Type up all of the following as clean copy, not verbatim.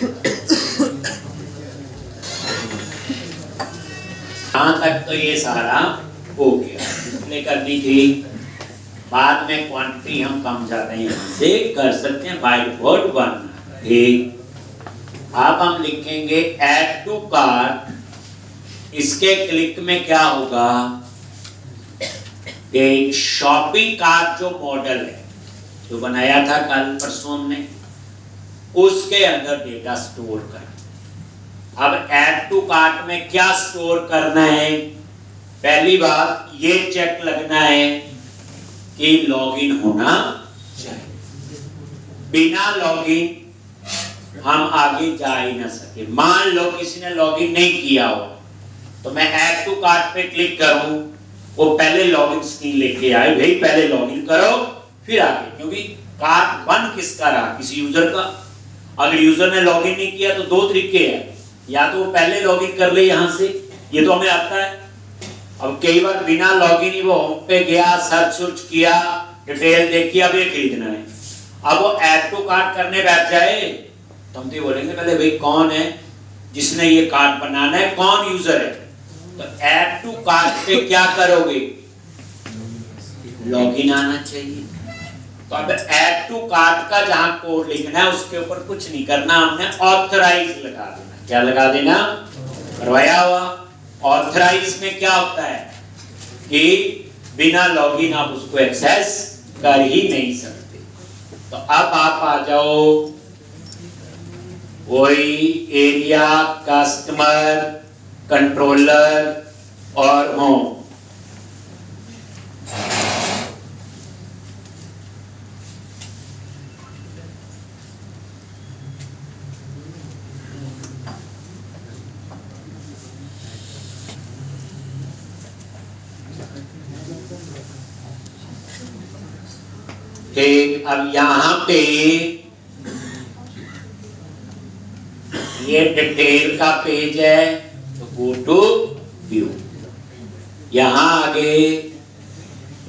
यहाँ तक तो ये सारा हो गया, इसलिए करनी थी। बाद में क्वांटिटी हम कम ज्यादा यहाँ से कर सकते हैं, बाय डिफॉल्ट 1। ठीक, अब हम लिखेंगे ऐड टू कार्ट। इसके क्लिक में क्या होगा, एक शॉपिंग कार्ट जो मॉडल है जो बनाया था कल परसों हमने, उसके अंदर डेटा स्टोर कर। अब ऐड टू कार्ट में क्या स्टोर करना है, पहली बात ये चेक लगना है कि लॉगिन होना चाहिए। बिना लॉगिन हम आगे जा ही ना सके। मान लो किसी ने लॉगिन नहीं किया हो तो मैं ऐड टू कार्ट पे क्लिक करूं, वो पहले लॉगिन स्क्रीन लेके आए, भाई पहले लॉगिन करो फिर आगे, क्योंकि कार्ट बन किसका रहा, किसी यूजर का। अगर यूजर ने लॉगिन नहीं किया तो दो तरीके हैं, या तो वो पहले लॉगिन कर ले यहां से, ये तो हमें आता है। अब कई बार बिना लॉगिन ही वो होम पे गया, सर्च किया, डिटेल देखी, अब ये खरीदना है, अब वो ऐड टू कार्ट करने बैठ जाए तो हम तो बोलेंगे पहले भाई कौन है जिसने ये कार्ट बनाना है, कौन यूजर है। तो ऐड टू कार्ट पे क्या करोगे, लॉगिन आना चाहिए। तो अब ऐड टू कार्ट का जहां कोड लिखना है उसके ऊपर कुछ नहीं करना, हमने ऑथराइज लगा देना। क्या लगा देना, करवाया हुआ। ऑथराइज में क्या होता है कि बिना लॉगिन आप उसको एक्सेस कर ही नहीं सकते। तो अब आप आ जाओ वही एरिया, कस्टमर, कंट्रोलर और होम। ठीक, अब यहां पे ये डिटेल का पेज है तो गो टू व्यू। यहां आगे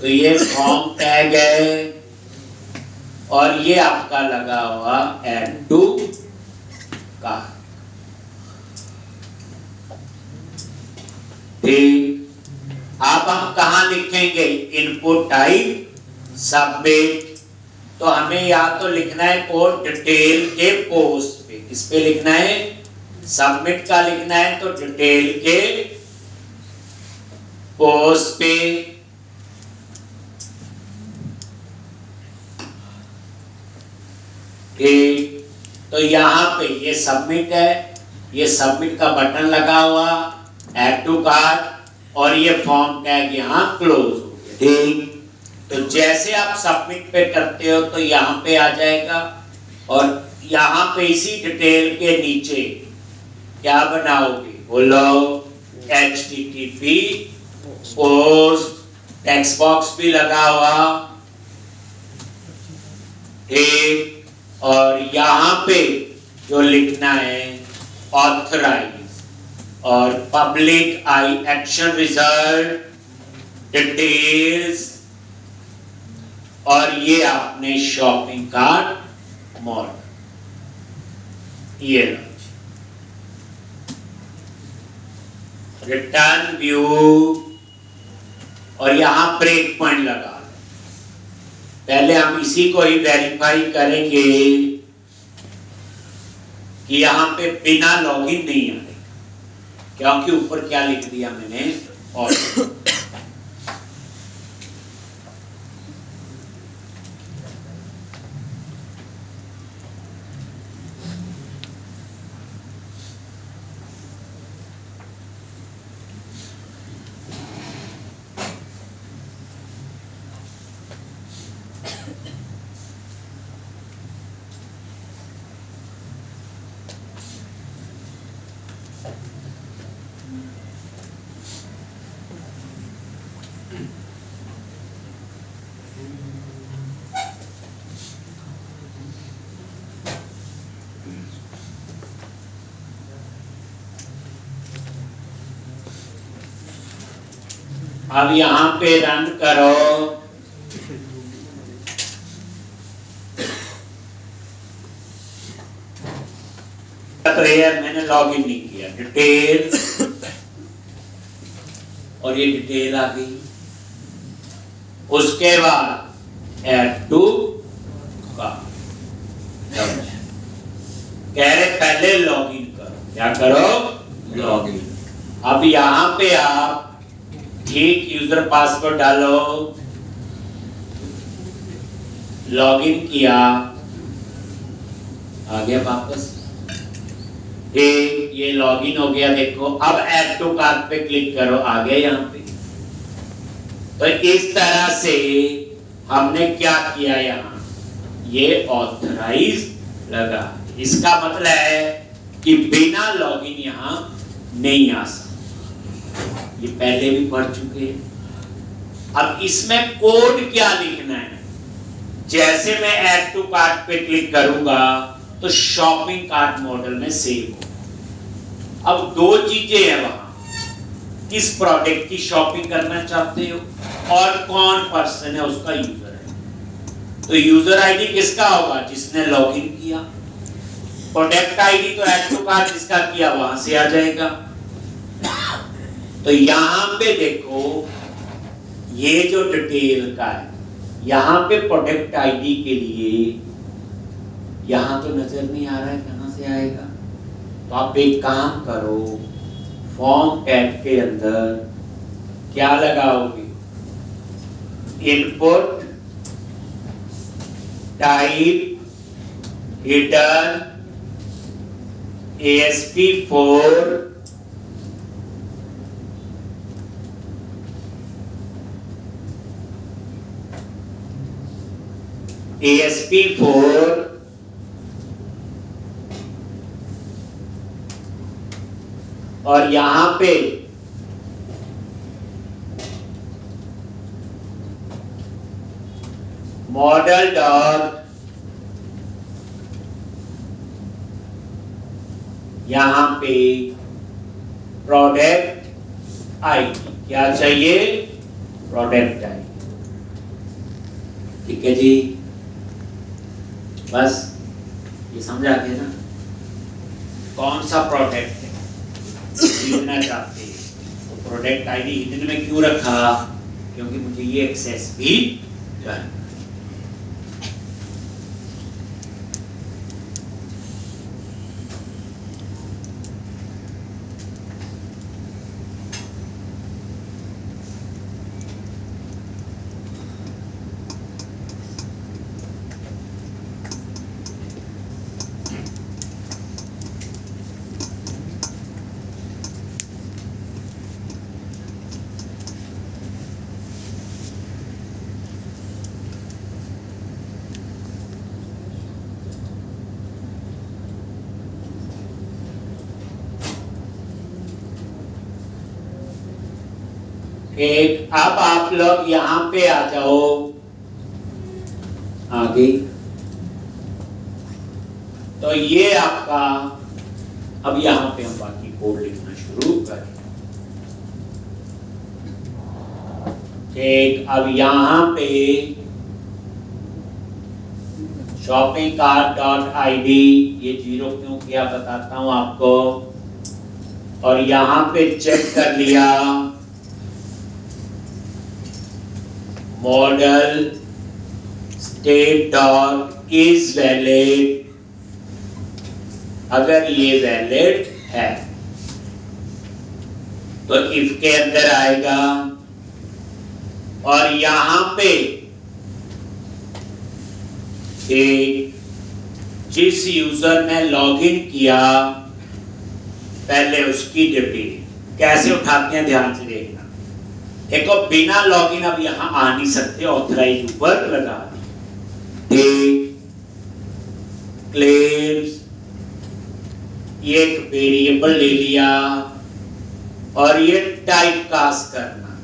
तो ये फॉर्म टैग है और ये आपका लगा हुआ ऐड टू कार्ट। ठीक, अब हम कहां लिखेंगे, इनपुट टाइप सबमिट। तो हमें या तो लिखना है कोड डिटेल के पोस्ट पे, किस पे लिखना है, सबमिट का लिखना है तो डिटेल के पोस्ट पे। ठीक, तो यहां पे ये सबमिट है, ये सबमिट का बटन लगा हुआ, ऐड टू कार्ट, और ये फॉर्म टैग यहां क्लोज हो गया। ठीक, तो जैसे आप सबमिट पे करते हो तो यहाँ पे आ जाएगा, और यहाँ पे इसी डिटेल के नीचे क्या बनाओगे, बोलो HTTP पोस्ट, टेक्स्ट बॉक्स भी लगा हुआ। ठीक, और यहाँ पे जो लिखना है ऑथराइज और पब्लिक आई एक्शन रिजल्ट डिटेल्स, और ये आपने शॉपिंग कार्ट मॉडल, ये रिटर्न व्यू, और यहां ब्रेक पॉइंट लगा। पहले हम इसी को ही वेरीफाई करेंगे कि यहां पे बिना लॉगिन नहीं आए, क्योंकि ऊपर क्या लिख दिया मैंने, और अब यहां पे रन करो। तो ये मैंने लॉग इन नहीं किया, डिटेल और ये डिटेल आ गई। उसके बाद ऐड टू कार्ट, कह रहे पहले लॉग इन करो। क्या करो? Log in. अब यहां पे आप ठीक यूजर पासवर्ड डालो, लॉगिन किया, आ गया वापस। ठीक, ये लॉगिन हो गया। देखो अब ऐड टू कार्ट पे क्लिक करो, आ गया यहाँ पे। तो इस तरह से हमने क्या किया, यहाँ ये ऑथराइज लगा। इसका मतलब है कि बिना लॉगिन यहाँ नहीं आ सकता। ये पहले भी पढ़ चुके हैं। अब इसमें कोड क्या लिखना है? जैसे मैं ऐड टू कार्ट पे क्लिक करूंगा तो शॉपिंग कार्ट मॉडल में सेव हो। अब दो चीजें हैं वहां, किस प्रोडक्ट की शॉपिंग करना चाहते हो और कौन पर्सन है उसका यूजर है। तो यूजर आईडी किसका होगा? जिसने लॉगिन किया। प्रोडक्ट आईडी तो ऐड टू कार्ट जिसका किया वहां से आ जाएगा। तो यहां पे देखो, ये जो डिटेल का है, यहां पे प्रोडक्ट आईडी के लिए यहां तो नजर नहीं आ रहा है, कहां से आएगा? तो आप एक काम करो, फॉर्म टैग के अंदर क्या लगाओगे? Input type hidden ASP4 ASP4 और यहां पे मॉडल डॉट, यहां पे प्रोडक्ट आईडी। क्या चाहिए? Product ID. ठीक है जी, बस ये समझा के ना कौन सा प्रोडक्ट है खरीदना चाहते हैं। तो प्रोडक्ट आईडी हिडन में क्यों रखा? क्योंकि मुझे ये एक्सेस भी करना। एक, अब आप लोग यहां पे आ जाओ आगे। तो ये आपका, अब यहां पे हम बाकी कोड लिखना शुरू करें। ठीक, अब यहां पे शॉपिंग कार्ट डॉट आईडी, ये 0 क्यों किया बताता हूं आपको। और यहां पे चेक कर लिया model state dot is valid. अगर ये वैलिड है तो इफ के अंदर आएगा। और यहां पे जिस यूजर ने लॉगिन किया पहले उसकी डिटेल कैसे उठाते हैं, ध्यान से देखना। देखो बिना लॉगिन अब यहां आ नहीं सकते, ऑथराइज ऊपर लगा दी। क्लेम्स, ये एक वेरिएबल ले लिया और ये टाइप कास्ट करना।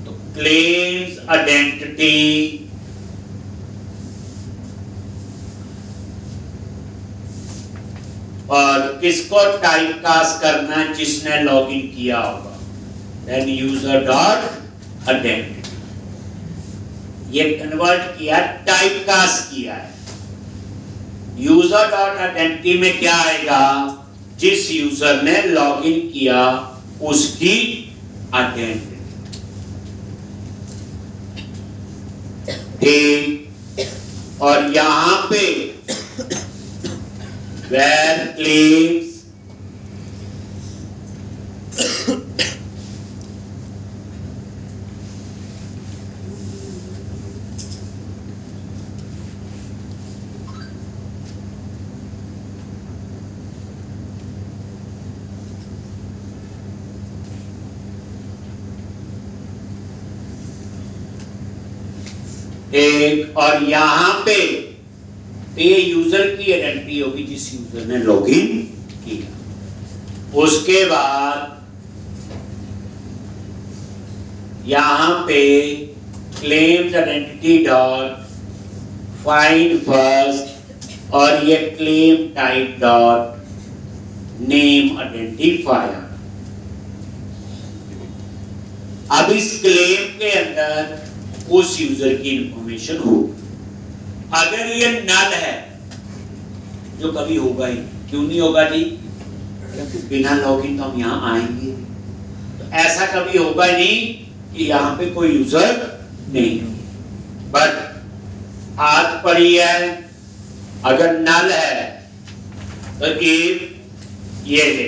तो क्लेम्स आइडेंटिटी, और किसको टाइप कास्ट करना है? जिसने लॉगिन किया होगा। Then user dot identity, ये कन्वर्ट किया, टाइप कास्ट किया है। यूजर डॉट आइडेंटिटी में क्या आएगा? जिस यूजर ने लॉगिन किया उसकी आइडेंटिटी। ठीक, और यहां पे where claims एक, और यहां पे ये यूजर की आइडेंटिटी होगी जिस यूजर ने लॉगिन किया। उसके बाद यहां पे claims identity dot find first और ये claim type dot name identifier. अब इस क्लेम के अंदर उस यूजर की इंफॉर्मेशन हो। अगर ये नल है, जो कभी होगा ही, क्यों नहीं होगा जी? क्योंकि बिना लॉगिन तो हम यहाँ आएंगे, तो ऐसा कभी होगा नहीं कि यहाँ पे कोई यूजर नहीं। बट आज पड़ी है, अगर नल है तो ये है,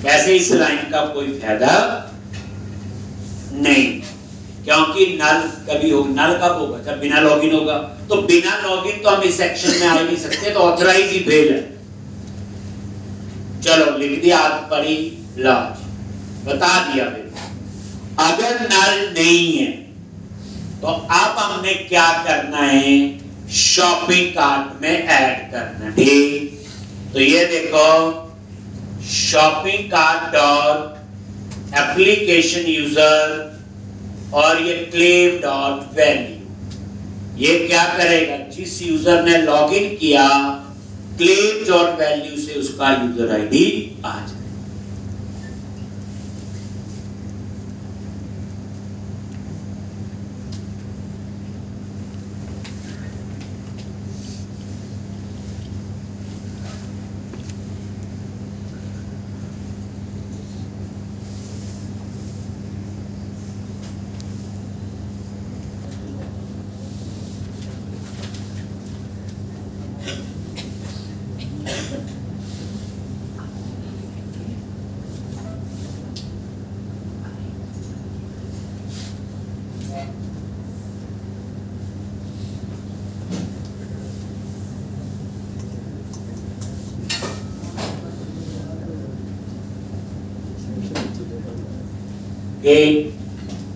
वैसे इस लाइन का कोई फायदा नहीं, क्योंकि नल कभी हो, नल कब होगा? जब बिना लॉगिन होगा। तो बिना लॉगिन तो हम इस सेक्शन में आ ही नहीं सकते, तो ऑथराइज ही फेल है। चलो लिख दिया, आदत पड़ी लाज, बता दिया। अगर नल नहीं है तो अब हमने क्या करना है? शॉपिंग कार्ट में ऐड करना है। ठीक, तो ये देखो, shopping cart dot application user और ये क्लेम डॉट वैल्यू, ये क्या करेगा? जिस यूजर ने लॉगिन किया क्लेम डॉट वैल्यू से उसका यूजर आईडी आ जाए।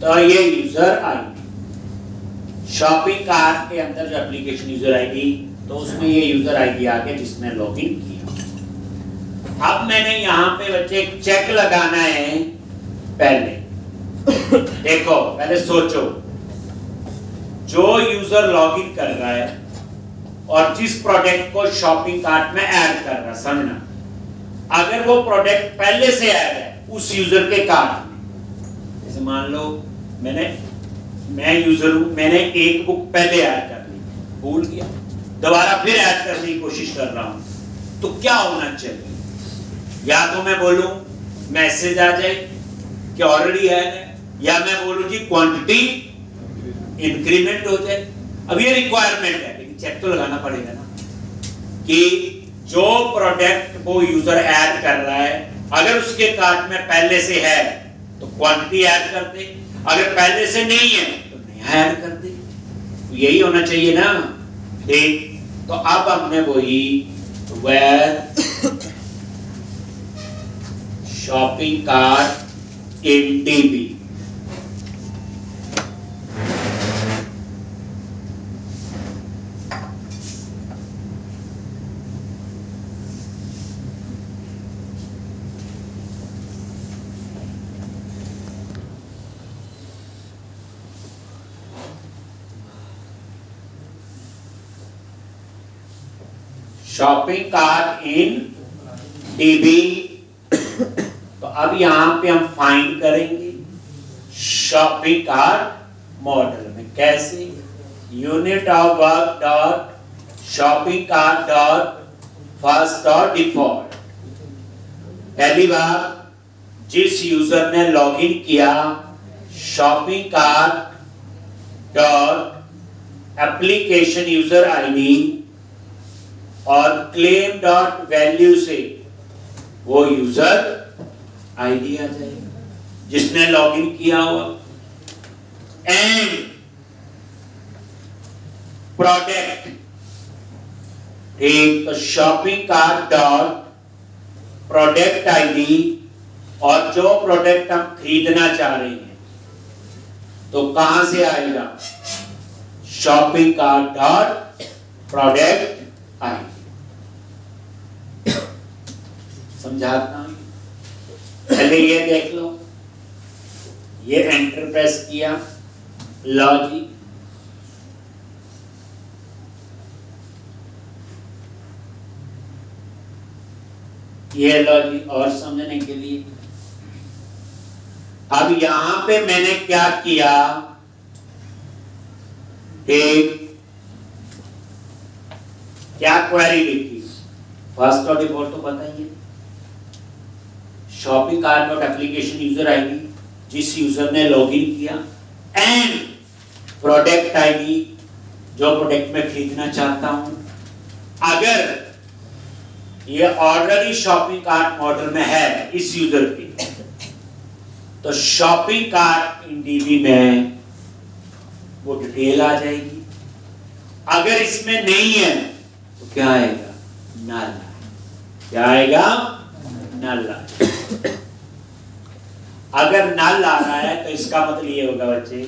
तो ये यूजर आईडी शॉपिंग कार्ट के अंदर जो एप्लीकेशन यूजर आईडी, तो उसमें ये यूजर आईडी आ गया जिसने लॉगिन किया। अब मैंने यहाँ पे बच्चे एक चेक लगाना है। पहले देखो, पहले सोचो, जो यूजर लॉगिन कर रहा है और जिस प्रोडक्ट को शॉपिंग कार्ट में ऐड कर रहा है, समझना, अगर वो प्रोडक्ट पहले से ऐड है उस यूजर के कार्ट में, जैसे मान लो मैं यूजर हूं, मैंने एक बुक पहले ऐड कर ली, भूल गया, दोबारा फिर ऐड करने की कोशिश कर रहा हूं, तो क्या होना चाहिए? या तो मैं बोलूं मैसेज आ जाए कि ऑलरेडी ऐड है, या मैं बोलूं जी क्वांटिटी इंक्रीमेंट हो जाए। अब ये रिक्वायरमेंट है, लेकिन चेक तो लगाना पड़ेगा ना कि जो प्रोडक्ट वो यूजर ऐड कर रहा है, अगर उसके कार्ट में पहले से है तो क्वांटिटी ऐड कर दे, अगर पहले से नहीं है तो नया ऐड कर दे। तो यही होना चाहिए ना। ठीक, तो अब हमने वही where shopping cart in DB, shopping cart in DB. तो अब यहां पे हम फाइंड करेंगे शॉपिंग कार्ट मॉडल में। कैसे? Unit of work dot shopping cart dot first dot default. पहली बार जिस यूजर ने लॉगिन किया shopping cart dot application user ID और क्लेम डॉट वैल्यू से वो यूजर आईडी आ जाएगा जिसने लॉगिन किया हुआ। एंड प्रोडक्ट, ठीक, तो shopping cart dot product ID और जो प्रोडक्ट हम खरीदना चाह रहे हैं तो कहां से आएगा, shopping cart dot product ID. समझाता हूं, पहले ये देख लो, ये एंटर प्रेस किया, लो जी, ये लो जी, और समझने के लिए अब यहां पे मैंने क्या किया, एक क्या क्वेरी लिखी, फर्स्ट और डिफॉल्ट तो बताइए, shopping cart dot application user ID जिस यूजर ने लॉगिन किया एंड प्रोडक्ट आईडी जो प्रोडक्ट में खरीदना चाहता हूं। अगर ये ऑलरेडी शॉपिंग कार्ट मॉडल में है इस यूजर की तो शॉपिंग कार्ट इन डीबी में वो डिटेल आ जाएगी। अगर इसमें नहीं है तो क्या आएगा, नल। क्या आएगा, नल। अगर नल आ रहा है तो इसका मतलब ये होगा बच्चे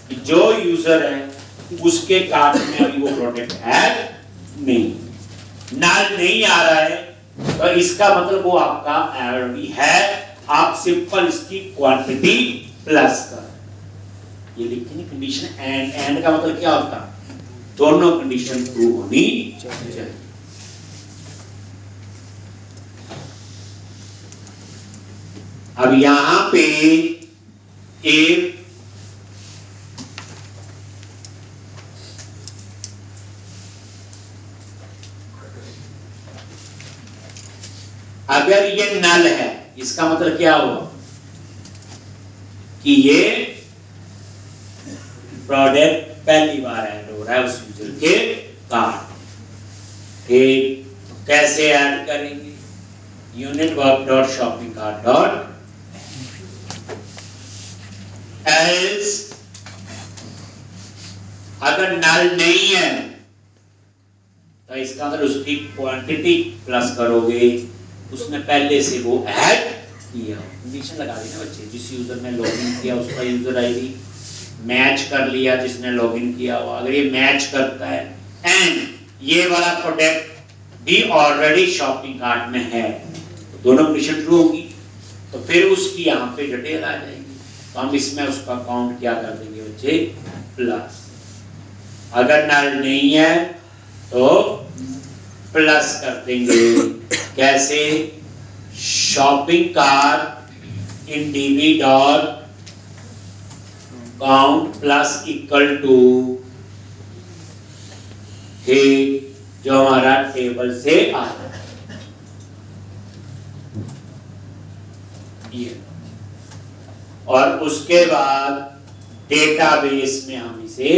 कि जो यूजर है उसके कार्ट में अभी वो प्रोडक्ट है नहीं। नल नहीं आ रहा है तो इसका मतलब वो आपका ऑलरेडी है, आप सिंपल इसकी क्वांटिटी प्लस कर। ये लिखते हैं कंडीशन एंड, एंड का मतलब क्या होता है, दोनों कंडीशन ट्रू होनी चाहिए। अब यहां पे एक अगर ये नल है इसका मतलब क्या हुआ कि ये प्रोडक्ट पहली बार ऐड हो रहा है उस यूजर के कार्ट। ठीक, कैसे ऐड करेंगे, unit work dot shopping cart dot else, अगर नल नहीं है तो इसका मतलब उसकी क्वांटिटी प्लस करोगे, उसने पहले से वो ऐड किया। कंडीशन लगा दी ना बच्चे, जिस यूजर ने लॉगिन किया उसका यूजर आईडी मैच कर लिया जिसने लॉगिन किया हुआ। अगर ये मैच करता है एंड ये वाला प्रोडक्ट भी ऑलरेडी शॉपिंग कार्ट में है तो दोनों कंडीशन ट्रू होगी, तो फिर उसकी यहाँ पे डिटेल आ जाएगी। तो हम इसमें उसका काउंट क्या कर देंगे बच्चे, प्लस। अगर नल नहीं है तो प्लस कर देंगे। कैसे, shopping cart in DB dot count plus equal to जो हमारा टेबल से आ रहा है ये, और उसके बाद डेटाबेस में हम इसे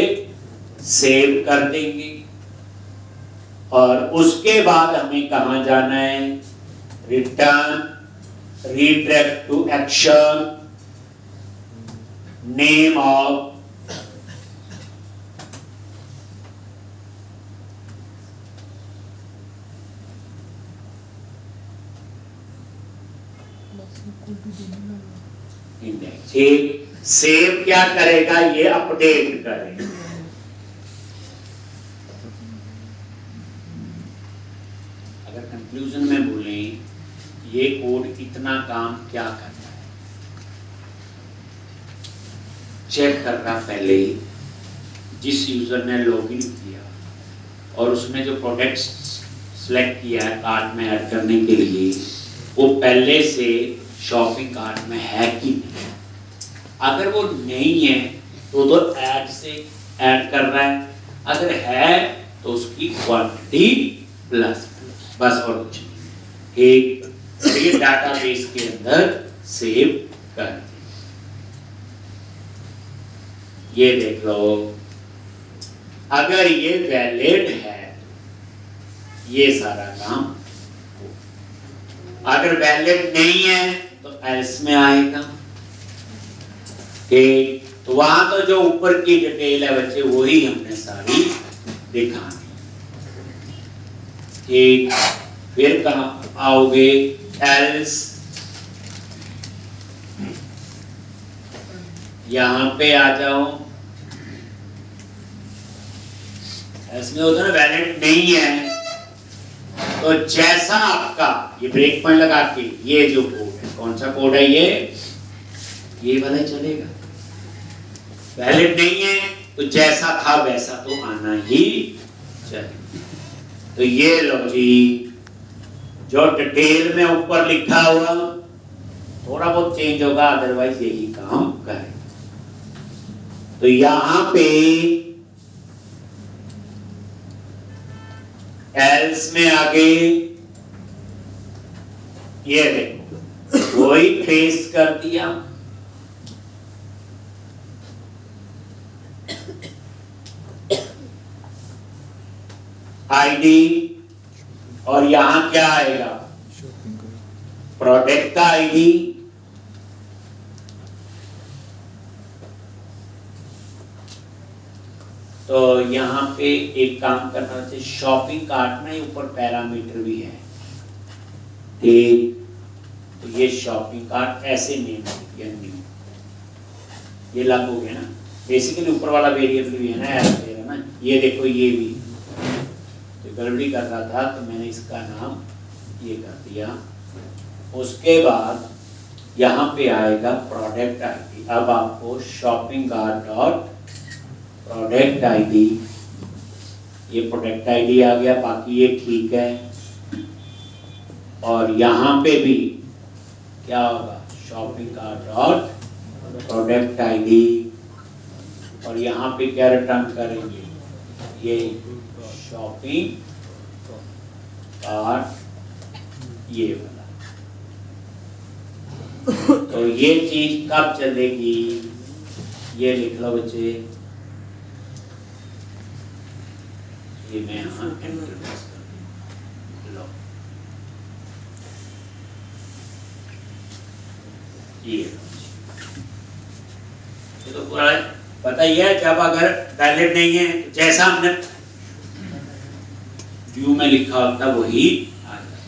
सेव कर देंगे। और उसके बाद हमें कहां जाना है, return redirect to action name of index. Save क्या करेगा, ये अपडेट करेगा। अगर कंक्लूजन में बोलें ये कोड इतना काम क्या करता है, चेक करना पहले जिस यूजर ने लॉगिन किया और उसने जो प्रोडक्ट सिलेक्ट किया है कार्ट में ऐड करने के लिए वो पहले से शॉपिंग कार्ट में है कि नहीं। अगर वो नहीं है तो ऐड से ऐड कर रहा है, अगर है तो उसकी क्वांटिटी प्लस, बस और कुछ नहीं। एक ये डाटाबेस के अंदर सेव कर दें। ये देख लो, अगर ये वैलिड है ये सारा काम, अगर वैलिड नहीं है तो एल्स में आएगा। तो वहां तो जो ऊपर की डिटेल है बच्चे वही हमने सारी दिखानी। ठीक, फिर कहां आओगे, एल्स, यहां पे आ जाओ। इसमें होता ना वैलिड नहीं है, तो जैसा आपका ये ब्रेक पॉइंट लगा के ये जो कोड है, कौन सा कोड है ये वाला ही चलेगा। वैलिड नहीं है तो जैसा था वैसा तो आना ही चाहिए। तो ये लो जी, जो डिटेल में ऊपर लिखा हुआ थोड़ा बहुत चेंज होगा, अदरवाइज यही काम करेगा। तो यहां पे एल्स में आगे ये देखो वही ट्रेस कर दिया। आईडी, और यहां क्या आएगा, प्रोडक्ट का आईडी। तो यहाँ पे एक काम करना चाहिए, शॉपिंग कार्ट में ऊपर पैरामीटर भी है, ठीक। तो ये शॉपिंग कार्ट ऐसे नेम है, ये लागू हो गया ना। बेसिकली ऊपर वाला वेरिएबल भी है ना, ऐसे है ना। ये देखो ये भी तो गड़बड़ी कर रहा था तो मैंने इसका नाम ये कर दिया। उसके बाद यहाँ पे आएगा प्रोडक्ट आईडी। अब आपको shopping cart dot product ID, ये प्रोडक्ट आईडी आ गया, बाकी ये ठीक है। और यहाँ पे भी क्या होगा, shopping cart dot product ID, और यहाँ पे क्या रिटर्न करेंगे, ये शॉपिंग कार्ट, ये वाला। तो ये चीज कब चलेगी, ये लिख लो बच्चे, ये मैं यहाँ एंटर कर लो, ये तो पूरा पता ही है। जब अगर वैलिड नहीं है तो जैसा हमने व्यू में लिखा होता वही आ जाए।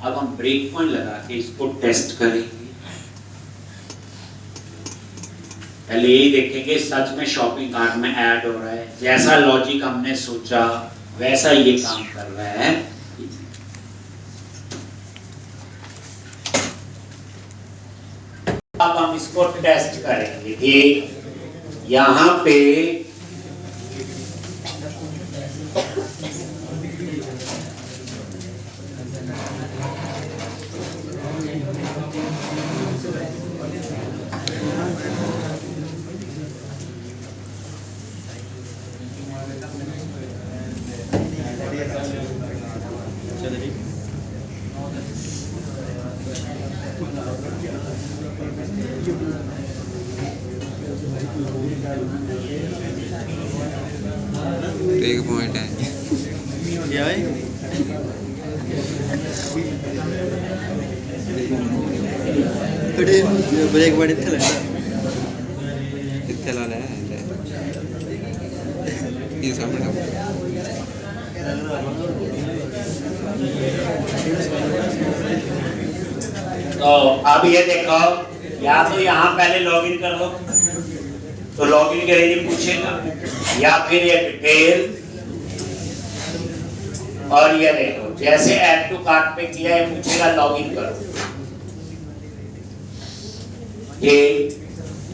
अब हम ब्रेक पॉइंट लगा के इसको टेस्ट करेंगे। पहले यही देखेंगे सच में शॉपिंग कार्ट में ऐड हो रहा है, जैसा लॉजिक हमने सोचा वैसा ये काम कर रहा है। अब हम इसको टेस्ट करेंगे, ठीक। यहां पे एक पॉइंट है क्या है, ब्रेक पॉइंट इत्थे ला ले ये सामने। तो अब ये देखो, या तो यहाँ पहले लॉगिन कर लो तो लॉगिन के लिए पूछेगा, या फिर ये डिटेल, और ये देखो जैसे ऐड टू कार्ट पे किया है पूछेगा लॉगिन करो। ये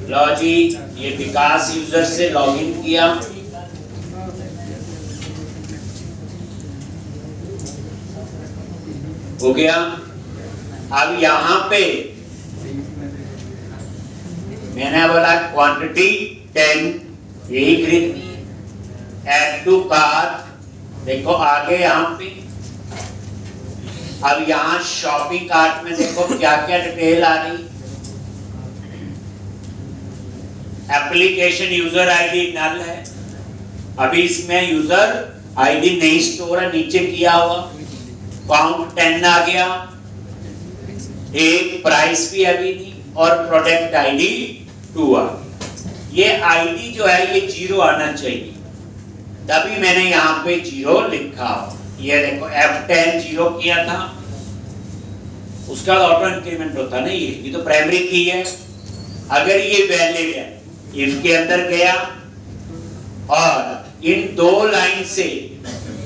लॉजी, ये विकास यूजर से लॉगिन किया, हो गया। अब यहां पे मैंने बोला क्वांटिटी 10 यही खरीदनी है, ऐड टू कार्ट, देखो आगे यहाँ पे, अब यहाँ शॉपिंग कार्ट में देखो क्या क्या डिटेल आ रही। एप्लीकेशन यूजर आईडी नल है, अभी इसमें यूजर आईडी नहीं स्टोर है, नीचे किया हुआ। काउंट 10 आ गया, एक प्राइस भी अभी नहीं, और प्रोडक्ट आईडी 2 आ गया। ये आईडी जो है ये 0 आना चाहिए, तभी मैंने यहाँ पे 0 लिखा। ये देखो F10 0 किया था, उसका ऑटो इंक्रीमेंट होता नहीं, ये तो प्राइमरी की है। अगर ये वैलिड है, इसके अंदर गया और इन 2 लाइन से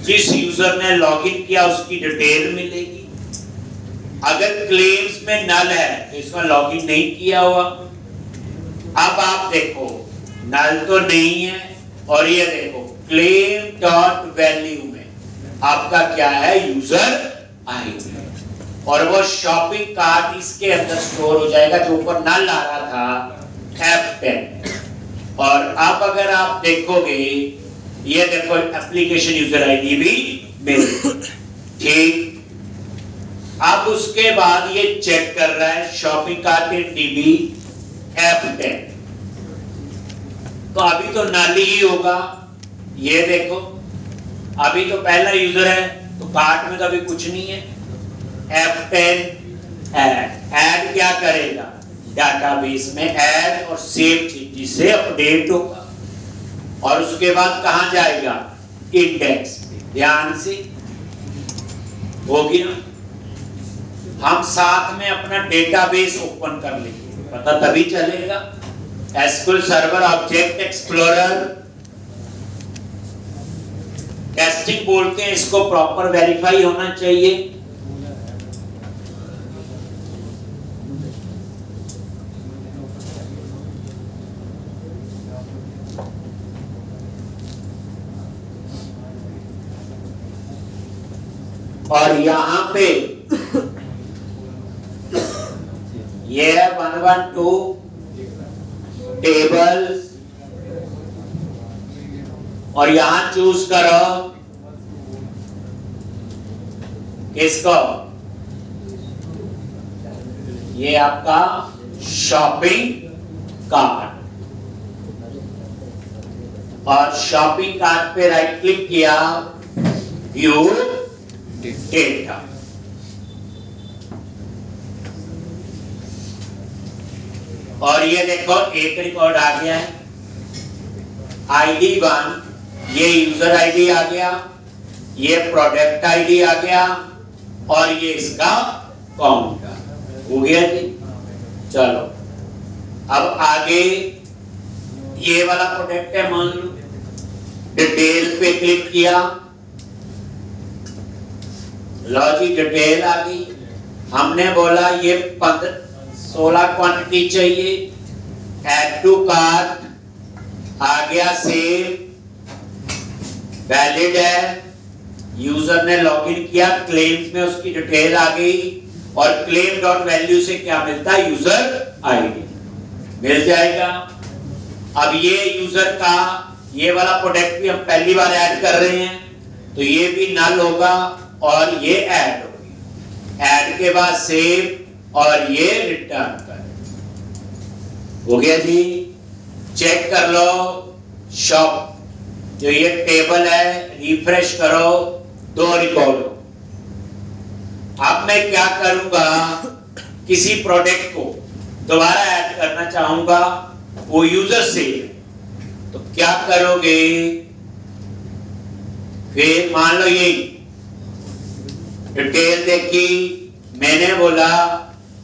जिस यूजर ने लॉगिन किया उसकी डिटेल मिलेगी। अगर क्लेम्स में नल है तो इसमें लॉगिन नहीं किया हुआ। अब आप देखो नल तो नहीं है, और ये देखो क्लेम डॉट वैल्यू में आपका क्या है, यूजर आईडी, और वो शॉपिंग कार्ट इसके अंदर स्टोर हो जाएगा जो ऊपर नल आ रहा था F10। और अब अगर आप देखोगे ये देखो एप्लीकेशन यूजर आईडी भी मिल, ठीक। अब उसके बाद ये चेक कर रहा है shopping cart in dB F10, तो अभी तो नल ही होगा। ये देखो अभी तो पहला यूजर है, तो कार्ट में तो अभी कुछ नहीं है। F10 ऐड क्या करेगा, डाटाबेस में ऐड और सेव चेंजेस से अपडेट होगा, और उसके बाद कहां जाएगा, इंडेक्स पे। ध्यान से हो गया। हम साथ में अपना डेटाबेस ओपन कर लेंगे, पता तभी चलेगा। SQL server object explorer testing बोलते हैं इसको, प्रॉपर वेरीफाई होना चाहिए। और यहां पे ये है 112 टेबल, और यहां चूज करो किसको, ये आपका शॉपिंग कार्ट, और शॉपिंग कार्ट पे राइट क्लिक किया, व्यू डेटा। और ये देखो एक रिकॉर्ड आ गया है, ID1, ये यूजर आईडी आ गया, ये प्रोडक्ट आईडी आ गया, और ये इसका काउंटर हो गया जी। चलो अब आगे ये वाला प्रोडक्ट है, मान लो, डिटेल पे क्लिक किया, लो जी डिटेल आ गई। हमने बोला ये 16 क्वांटिटी चाहिए, ऐड टू कार्ट आ गया, सेव, वैलिड है, यूजर ने लॉगिन किया, क्लेम्स में उसकी डिटेल आ गई, और क्लेम डॉट वैल्यू से क्या मिलता है, यूजर आईडी मिल जाएगा। अब ये यूजर का ये वाला प्रोडक्ट भी हम पहली बार ऐड कर रहे हैं, तो ये भी नल होगा, और ये ऐड होगी, ऐड के बाद सेव, और ये रिटर्न कर, हो गया जी। चेक कर लो शॉप, जो ये टेबल है, रिफ्रेश करो, 2 रिकॉर्ड हो। अब मैं क्या करूंगा, किसी प्रोडक्ट को दोबारा ऐड करना चाहूंगा, वो यूजर से, तो क्या करोगे, फिर मान लो ये डिटेल देखी, मैंने बोला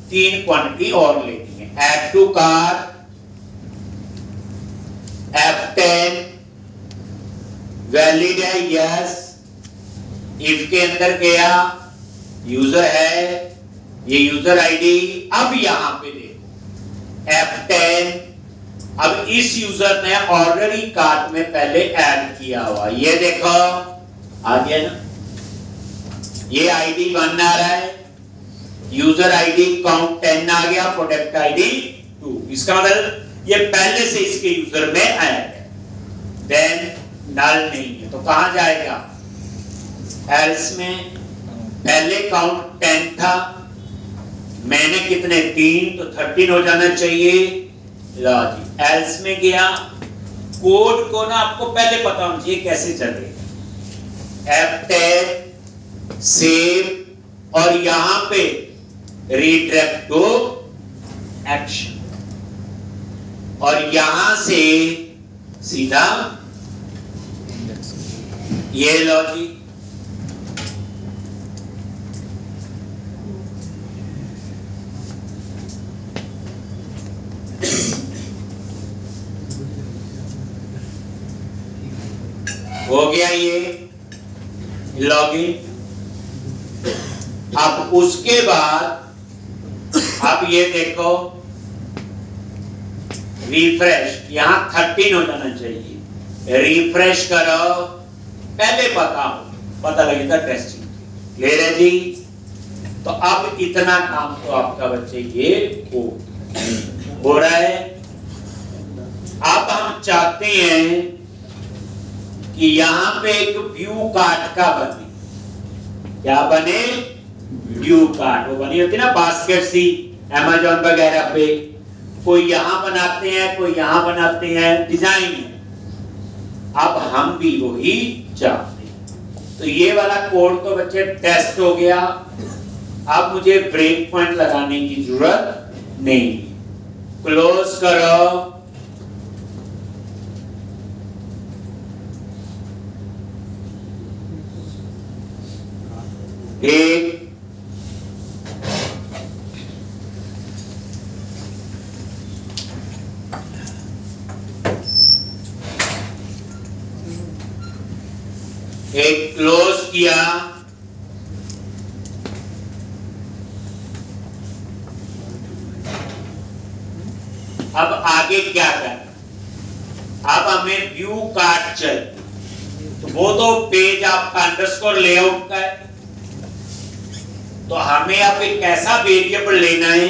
3 क्वांटिटी और लेनी है, add to cart F10, valid है, यस, इफ के अंदर गया, यूजर है, ये यूजर आईडी। अब यहां पे देखो F10, अब इस यूजर ने ऑलरेडी कार्ट में पहले ऐड किया हुआ, ये देखो आ गया ना, ये आईडी 1 आ रहा है, यूजर आईडी काउंट 10 आ गया, प्रोडक्ट आईडी 2, इसका मतलब ये पहले से इसके यूजर में ऐड है। देन नल नहीं है, तो कहां जाएगा? एल्स में। पहले काउंट 10 था, मैंने कितने 3, तो 13 हो जाना चाहिए। लो जी, एल्स में गया। कोड को ना आपको पहले पता होना चाहिए कैसे चलेगा। F10 सेव और यहां पे रिडायरेक्ट टू एक्शन, और यहां से सीधा ये लो जी, हो गया ये लॉगिन। अब उसके बाद अब ये देखो रिफ्रेश, यहां 13 हो जाना चाहिए। रिफ्रेश करो, पहले पता लगेगा टेस्टिंग ले रहे जी। तो अब इतना काम तो आपका बच्चे ये हो रहा है। अब हम चाहते हैं कि यहां पे एक व्यू कार्ड का बने। क्या बने? View card. वो बनी होती ना बास्केट सी अमेज़न वगैरह पे, कोई यहां बनाते हैं, कोई यहां बनाते हैं, डिजाइन। अब हम भी वही चाहते हैं। तो ये वाला कोड तो बच्चे टेस्ट हो गया। अब मुझे ब्रेक पॉइंट लगाने की जरूरत नहीं। क्लोज करो। एक क्लोज किया। अब आगे क्या करना? अब हमें व्यू कार्ड चाहिए। तो वो तो पेज आपका अंडरस्कोर लेआउट का है, तो हमें अब एक ऐसा वेरिएबल लेना है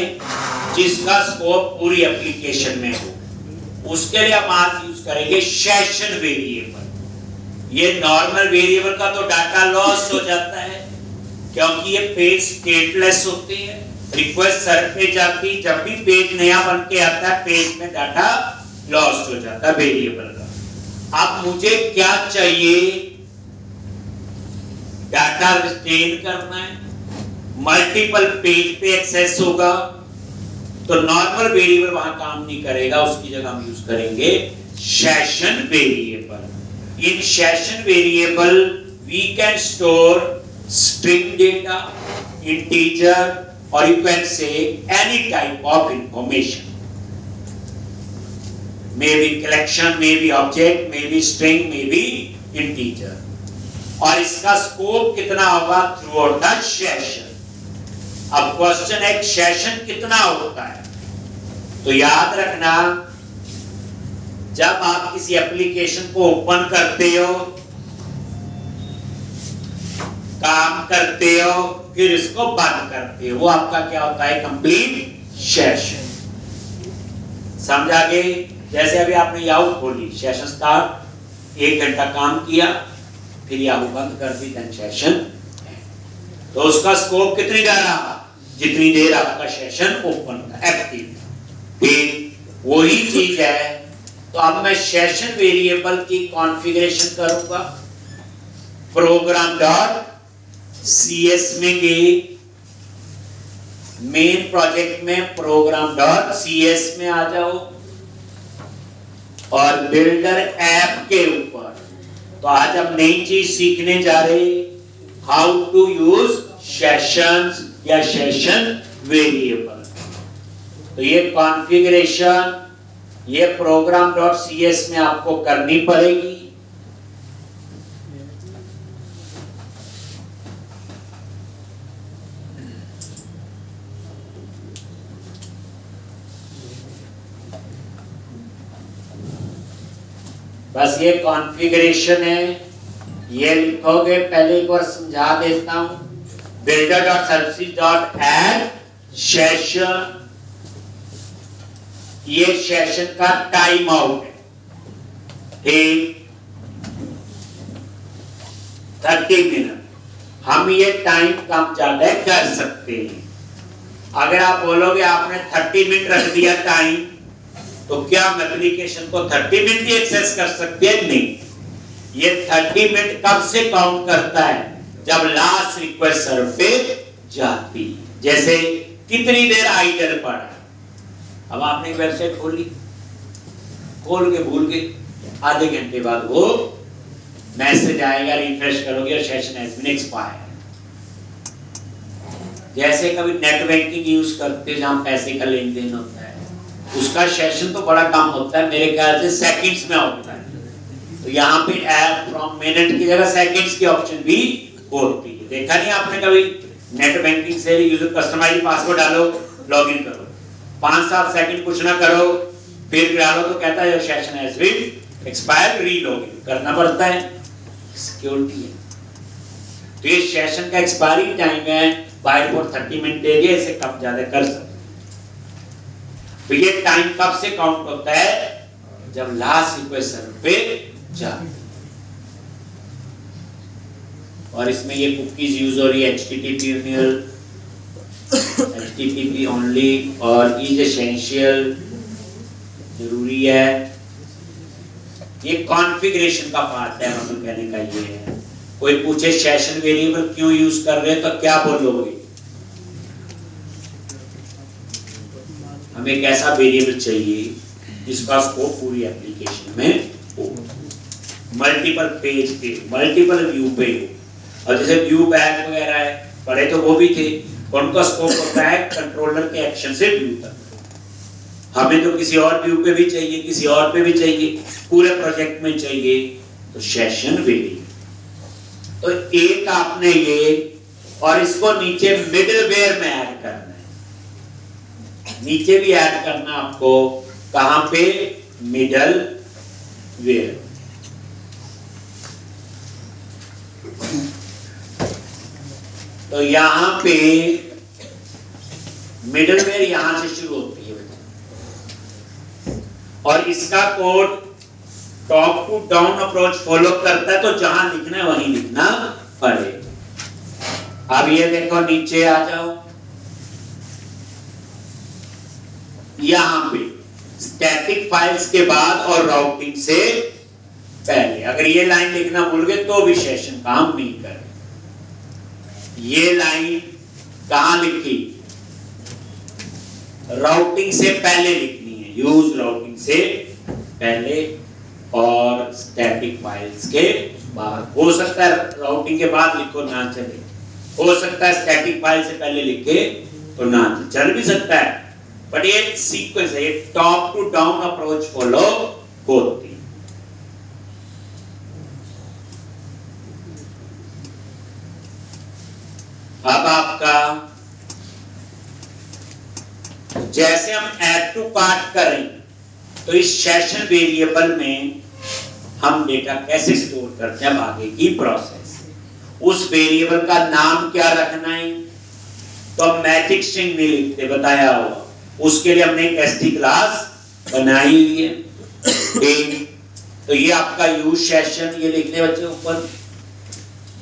जिसका स्कोप पूरी एप्लीकेशन में हो। उसके लिए हम आज यूज करेंगे सेशन वेरिएबल। ये नॉर्मल वेरिएबल का तो डाटा लॉस हो जाता है, क्योंकि ये पेज स्टेटलेस होते हैं। रिक्वेस्ट सर्व पे जाती, जब भी पेज नया बन के आता है, पेज में डाटा लॉस हो जाता है वेरिएबल का। अब मुझे क्या चाहिए? डाटा रिटेन करना है, मल्टीपल पेज पे एक्सेस होगा, तो नॉर्मल वेरिएबल वहां काम नहीं करेगा। उसकी जगह हम यूज करेंगे session variable. In session variable we can store string data, integer, or you can say any type of information. Maybe collection, maybe object, maybe string, maybe integer. और इसका स्कोप कितना होगा? Throughout the session. अब question है session कितना होता है? तो याद रखना, जब आप किसी एप्लीकेशन को ओपन करते हो, काम करते हो, फिर इसको बंद करते हो, वो आपका क्या होता है? Complete session. समझा गए? जैसे अभी आपने याहू खोली, सेशन स्टार्ट, 1 घंटा काम किया, फिर याहू बंद कर दी, देन सेशन। तो उसका स्कोप कितनी देर रहा? जितनी देर आपका सेशन ओपन था, एक्टिव। फिर वही चीज है। तो अब मैं सेशन वेरिएबल की कॉन्फ़िगरेशन करूंगा। प्रोग्राम डॉट CS में गए, मेन प्रोजेक्ट में प्रोग्राम डॉट CS में आ जाओ, और बिल्डर ऐप के ऊपर। तो आज हम नई चीज सीखने जा रहे, हाउ टू यूज सेशंस या सेशन वेरिएबल। तो ये कॉन्फ़िगरेशन ये प्रोग्राम डॉट CS में आपको करनी पड़ेगी। बस ये कॉन्फ़िगरेशन है, ये लिखोगे। पहले एक बार समझा देता हूं। Builder dot services dot add session, ये सेशन का टाइम आउट है। 30 मिनट, हम ये टाइम कम ज्यादा कर सकते हैं। अगर आप बोलोगे आपने 30 मिनट रख दिया टाइम, तो क्या हम एप्लीकेशन को 30 मिनट ही एक्सेस कर सकते हैं? नहीं। ये 30 मिनट कब से काउंट करता है? जब लास्ट रिक्वेस्ट सर्व पे जाती। जैसे कितनी देर आइडल पड़ा, अब आपने एक वेबसाइट खोली, खोल के भूल के आधे घंटे बाद वो मैसेज आएगा, रिफ्रेश करोगे और सेशन हैज बीन एक्सपायर्ड। जैसे कभी नेट बैंकिंग यूज करते हैं जहां पैसे का लेन देन होता है, उसका सेशन तो बड़ा कम होता है, मेरे ख्याल से सेकंड्स में होता है। तो यहाँ पे ऐड फ्रॉम मिनट की जगह सेकंड्स की ऑप्शन भी होती है। देखा नहीं आपने कभी? नेट बैंकिंग से यूजर कस्टमाइज पासवर्ड डालो, लॉगिन करो, 5-7 सेकंड कुछ ना करो, फिर डालो तो कहता है सेशन हैज बीन एक्सपायर्ड, रीलॉगिन करना पड़ता है, सिक्योरिटी है। तो ये सेशन का एक्सपायरी टाइम है, बाय डिफॉल्ट 30 मिनट दे दिया, इसे कम ज्यादा कर सकते। तो ये टाइम कब से काउंट होता है? जब लास्ट रिक्वेस्ट सर्वर पे जाए। और इसमें ये कुकीज यूज हो रही है, HTTP ओनली और इज एसेंशियल, जरूरी है। ये कॉन्फ़िगरेशन का पार्ट है, मतलब कहने का ये है। कोई पूछे सेशन वेरिएबल क्यों यूज कर रहे हैं, तो क्या बोलोगे? हमें एक ऐसा वेरिएबल चाहिए जिसका स्कोप पूरी एप्लीकेशन में हो, मल्टीपल पेज पे, मल्टीपल व्यू पे हो। और जैसे व्यू बैक वगैरह है, पढ़े तो वो भी थे, उनका स्कोप होता है कंट्रोलर के एक्शन से व्यू तक। हमें तो किसी और व्यू पे भी चाहिए, किसी और पे भी चाहिए, पूरे प्रोजेक्ट में चाहिए, तो सेशन वेरिएबल। तो एक आपने ये, और इसको नीचे मिडलवेयर में ऐड करना है। नीचे भी ऐड करना आपको, कहां पे? मिडलवेयर। तो यहां पे मिडलवेयर यहां से शुरू होती है और इसका code top to down approach follow करता है, तो जहां लिखना है वहीं लिखना पड़ेगा। अब ये देखो, नीचे आ जाओ, यहां पे स्टैटिक फाइल्स के बाद और राउटिंग से पहले अगर ये लाइन लिखना भूल गए तो भी सेशन काम नहीं करे। ये लाइन कहां लिखी? राउटिंग से पहले लिखनी है, यूज राउटिंग से पहले और स्टैटिक फाइल्स के बाद। हो सकता है राउटिंग के बाद लिखो ना चले, हो सकता है स्टैटिक फाइल से पहले लिखे तो ना चल भी सकता है, बट ये सीक्वेंस है, ये top to down approach follow होती। अब आपका जैसे हम ऐड टू कार्ट करें, तो इस सेशन वेरिएबल में हम डेटा कैसे स्टोर करते हैं, आगे की प्रोसेस। उस वेरिएबल का नाम क्या रखना है, तो हम मैजिक स्ट्रिंग में लिखते, बताया होगा, उसके लिए हमने एक एसटी क्लास बनाई हुई है। तो ये आपका यूज सेशन, ये लिखने बच्चे ऊपर,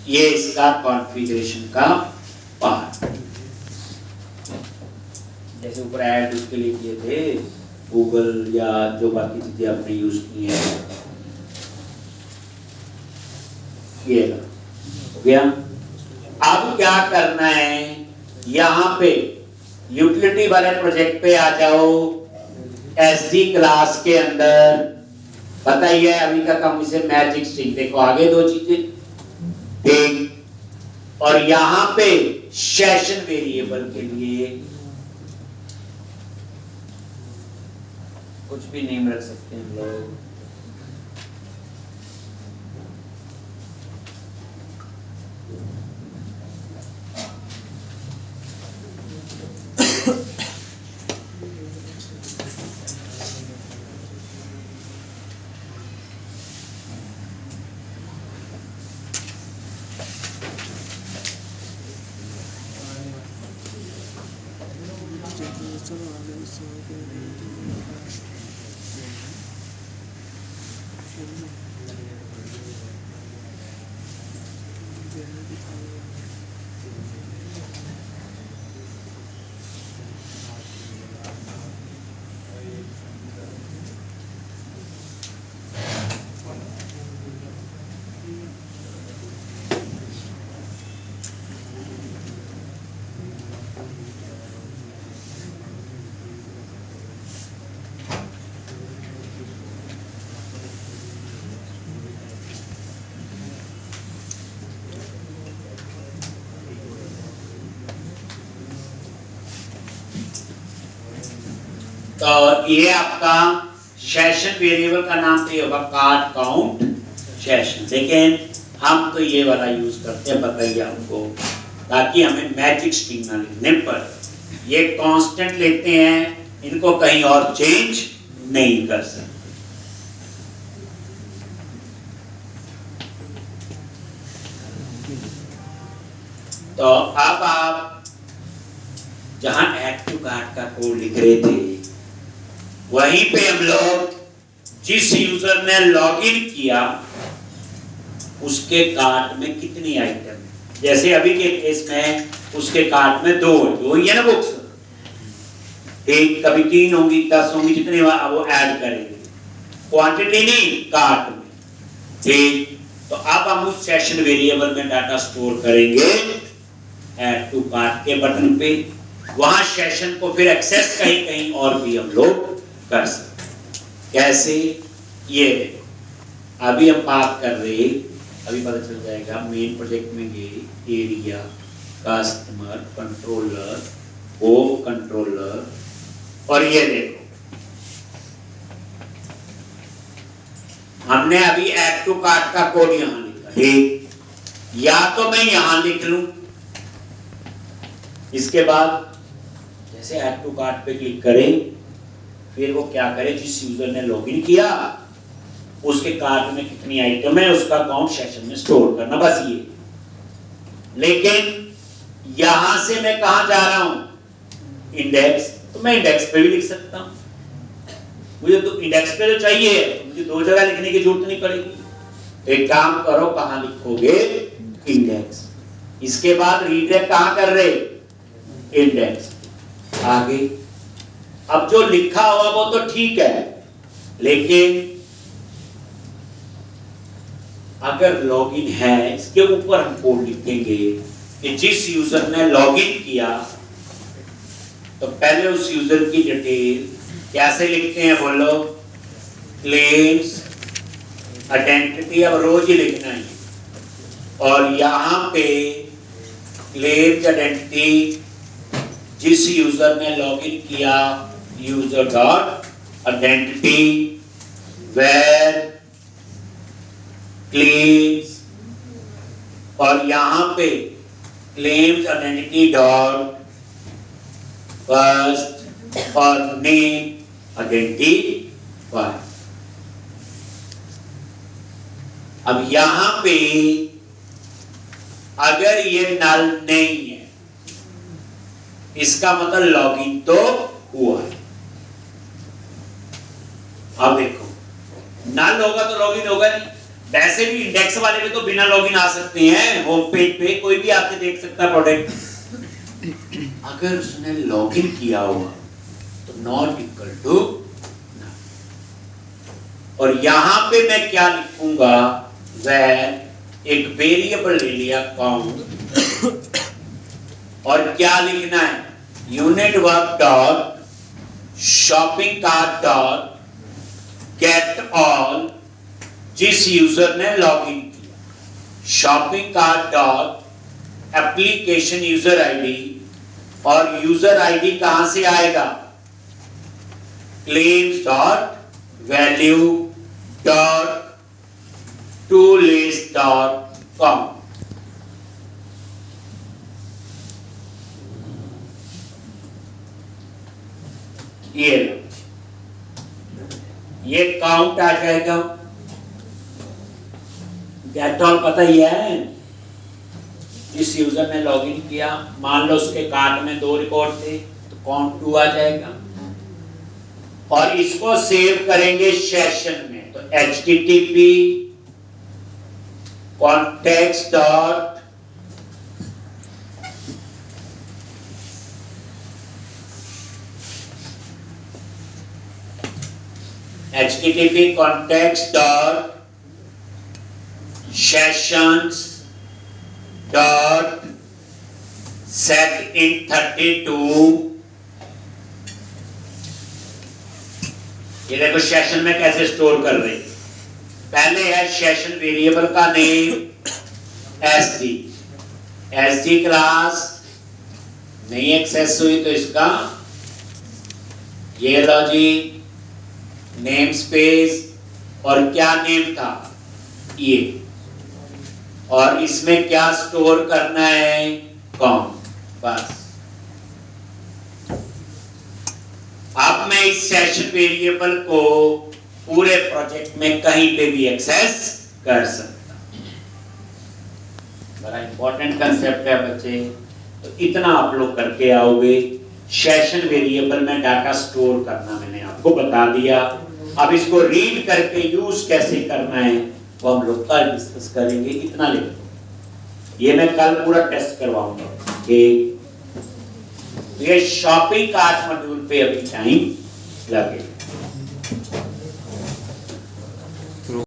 ये इसका कॉन्फ़िगरेशन का पार्ट। जैसे ऊपर ऐड उसके लिए किए थे गूगल या जो बाकी चीजें आपने यूज की है, ये हो गया। अब क्या करना है, यहां पे यूटिलिटी वाले प्रोजेक्ट पे आ जाओ, एसडी क्लास के अंदर, पता ही है अभी तक हम इसे मैजिक स्ट्रिंग, देखो आगे दो चीजें ठीक, और यहां पे सेशन वेरिएबल के लिए कुछ भी नेम रख सकते हैं लोग। तो ये आपका सेशन वेरिएबल का नाम तो होगा कार्ड काउंट सेशन, लेकिन हम तो ये वाला यूज करते हैं, बताइए आपको, ताकि हमें मैजिक स्ट्रिंग ना लिखने पड़े। ये कांस्टेंट लेते हैं, इनको कहीं और चेंज नहीं कर सकते। तो अब आप जहां ऐड टू कार्ट का कोड लिख रहे थे, वहीं पे हम लोग जिस यूजर ने लॉगिन किया उसके कार्ट में कितनी आइटम है, जैसे अभी के केस में उसके कार्ट में दो ही है ना बुक्स, एक कभी 3 होंगी 10 होंगी, जितने वो ऐड करेंगे, क्वांटिटी नहीं कार्ट में। ठीक, तो अब हम उस सेशन वेरिएबल में डाटा स्टोर करेंगे ऐड टू कार्ट के बटन पे, वहां सेशन को फिर एक्सेस कहीं कहीं और भी हम लोग कर सकते। कैसे, ये देखो, अभी हम बात कर रहे, अभी पता चल जाएगा, मेन प्रोजेक्ट में गए, एरिया, कस्टमर, कंट्रोलर, वो कंट्रोलर, और ये देखो हमने अभी ऐड टू कार्ट का कोड यहां लिखा। ठीक, या तो मैं यहां लिख लूं, इसके बाद जैसे ऐड टू कार्ट पे क्लिक करें, फिर वो क्या करे, जिस यूजर ने लॉगिन किया उसके कार्ट में कितनी आइटम है उसका काउंट सेशन में स्टोर करना, बस ये। लेकिन यहां से मैं कहां जा रहा हूं, इंडेक्स, तो मैं इंडेक्स पे भी लिख सकता हूं, मुझे तो इंडेक्स पे तो चाहिए, मुझे 2 जगह लिखने की जरूरत नहीं पड़ेगी। एक काम करो, कहां लिखोगे, इंडेक्स, इसके बाद रीडायरेक्ट कहां कर रहे, इंडेक्स, आगे। अब जो लिखा हुआ वो तो ठीक है, लेकिन अगर लॉगिन है, इसके ऊपर हम कोड लिखेंगे कि जिस यूजर ने लॉगिन किया, तो पहले उस यूजर की डिटेल कैसे लिखते हैं बोलो, क्लेम्स आइडेंटिटी, अब रोज ही लिखना है, और यहां पे क्लेम्स आइडेंटिटी जिस यूजर ने लॉगिन किया, user dot identity where claims, और यहां पे क्लेम्स आइडेंटिटी डॉट फर्स्ट और नेम आइडेंटिफायर। अब यहां पे अगर ये नल नहीं है, इसका मतलब लॉगिन तो हुआ है। अब देखो, नल होगा तो लॉगिन होगा नहीं, वैसे भी इंडेक्स वाले में तो बिना लॉगिन आ सकते हैं, होम पेज पे कोई भी आके देख सकता है प्रोडक्ट। अगर उसने लॉगिन किया हुआ तो नॉट इक्वल टू, और यहां पे मैं क्या लिखूंगा, वह एक वेरिएबल ले लिया काउंट, और क्या लिखना है, unit work dot shopping cart dot get all, जिस यूजर ने लॉगिन किया, shopping cart dot application user ID, और यूजर आईडी कहां से आएगा, claims dot value dot to list dot com. ये काउंट आ जाएगा, गेट ऑल पता ही है, जिस यूजर ने लॉगिन किया, मान लो उसके कार्ड में 2 रिकॉर्ड थे, तो काउंट 2 आ जाएगा, और इसको सेव करेंगे सेशन में, तो http context dot http context dot sessions dot set in 32। ये देखो सेशन में कैसे स्टोर कर रहे हैं, पहले है सेशन वेरिएबल का नेम एसडी क्लास नहीं एक्सेस हुई तो इसका ये लो जी, नेम स्पेस, और क्या नेम था ये, और इसमें क्या स्टोर करना है, कॉम, बस। अब मैं इस सेशन वेरिएबल को पूरे प्रोजेक्ट में कहीं पे भी एक्सेस कर सकता हूं। बड़ा इंपॉर्टेंट कंसेप्ट है बच्चे, तो इतना आप लोग करके आओगे। सेशन वेरिएबल में डाटा स्टोर करना मैंने आपको बता दिया। अब इसको रीड करके यूज कैसे करना है वो हम लोग कल डिस्कस करेंगे। इतना लिख दो, ये मैं कल पूरा टेस्ट करवाऊंगा कि ये शॉपिंग कार्ट मॉड्यूल पे अभी टाइम लगेगा।